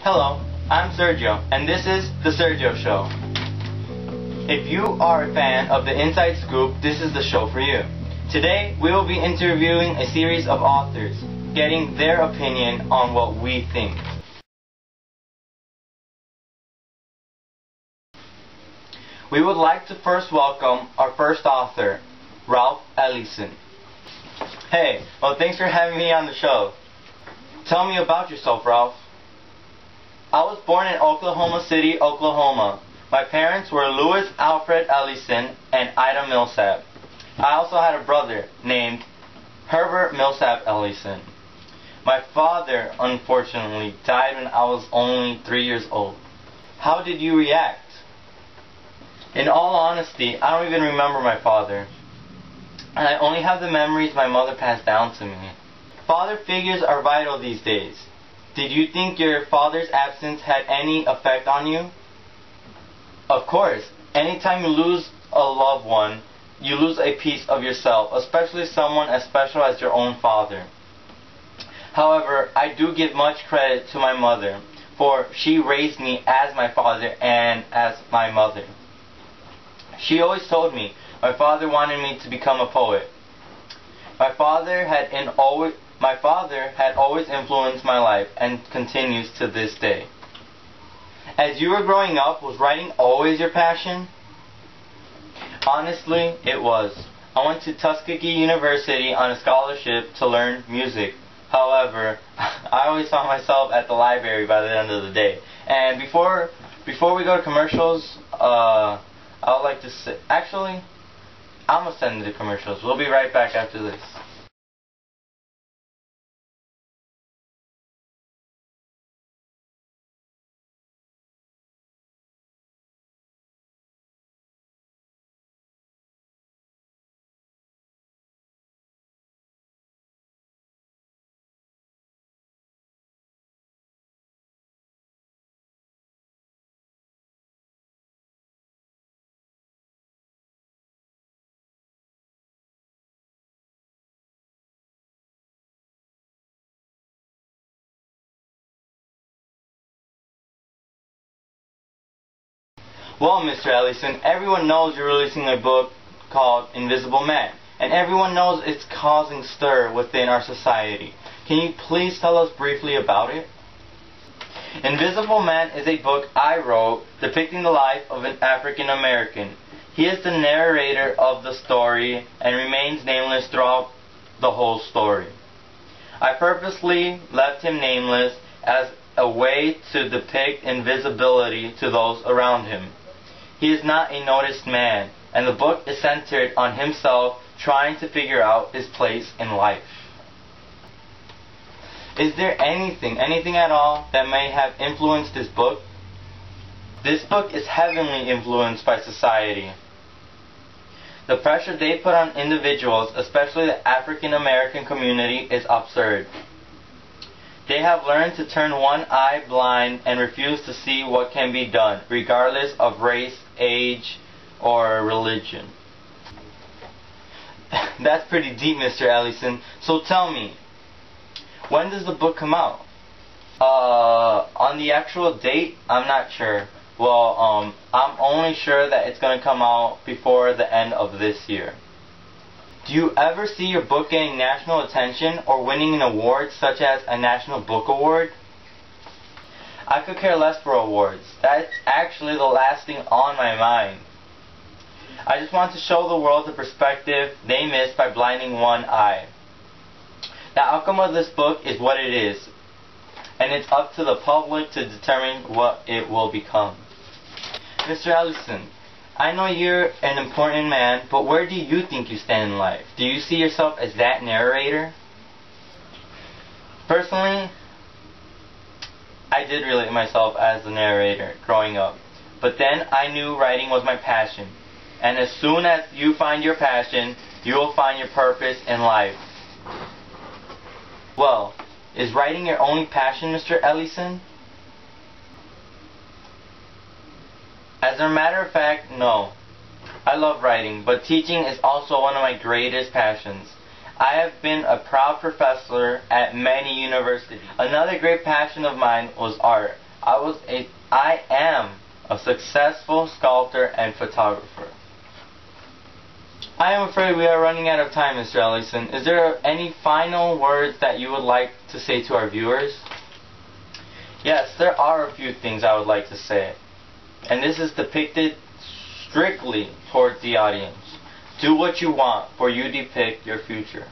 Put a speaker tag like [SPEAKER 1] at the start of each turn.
[SPEAKER 1] Hello, I'm Sergio, and this is The Sergio Show. If you are a fan of the Inside Scoop, this is the show for you. Today, we will be interviewing a series of authors, getting their opinion on what we think. We would like to first welcome our first author, Ralph Ellison. Hey, well, thanks for having me on the show. Tell me about yourself, Ralph. I was born in Oklahoma City, Oklahoma. My parents were Louis Alfred Ellison and Ida Millsap. I also had a brother named Herbert Millsap Ellison. My father, unfortunately, died when I was only 3 years old. How did you react? In all honesty, I don't even remember my father. And I only have the memories my mother passed down to me. Father figures are vital these days. Did you think your father's absence had any effect on you? Of course. Anytime you lose a loved one, you lose a piece of yourself, especially someone as special as your own father. However, I do give much credit to my mother, for she raised me as my father and as my mother. She always told me my father wanted me to become a poet. My father had always influenced my life and continues to this day. As you were growing up, was writing always your passion? Honestly, it was. I went to Tuskegee University on a scholarship to learn music. However, I always saw myself at the library by the end of the day. And before we go to commercials, I would like to say, actually, I'm going to send the commercials. We'll be right back after this. Well, Mr. Ellison, everyone knows you're releasing a book called Invisible Man, and everyone knows it's causing stir within our society. Can you please tell us briefly about it? Invisible Man is a book I wrote depicting the life of an African American. He is the narrator of the story and remains nameless throughout the whole story. I purposely left him nameless as a way to depict invisibility to those around him. He is not a noticed man, and the book is centered on himself trying to figure out his place in life. Is there anything at all that may have influenced this book? This book is heavily influenced by society. The pressure they put on individuals, especially the African American community, is absurd. They have learned to turn one eye blind and refuse to see what can be done, regardless of race, age, or religion. That's pretty deep, Mr. Ellison. So tell me, when does the book come out? On the actual date, I'm not sure. Well, I'm only sure that it's going to come out before the end of this year. Do you ever see your book getting national attention or winning an award such as a National Book Award? I could care less for awards. That's actually the last thing on my mind. I just want to show the world the perspective they missed by blinding one eye. The outcome of this book is what it is, and it's up to the public to determine what it will become. Mr. Ellison, I know you're an important man, but where do you think you stand in life? Do you see yourself as that narrator? Personally, I did relate myself as the narrator growing up, but then I knew writing was my passion. And as soon as you find your passion, you will find your purpose in life. Well, is writing your only passion, Mr. Ellison? As a matter of fact, no. I love writing, but teaching is also one of my greatest passions. I have been a proud professor at many universities. Another great passion of mine was art. I am a successful sculptor and photographer. I am afraid we are running out of time, Mr. Ellison. Is there any final words that you would like to say to our viewers? Yes, there are a few things I would like to say. And this is depicted strictly towards the audience. Do what you want, for you depict your future.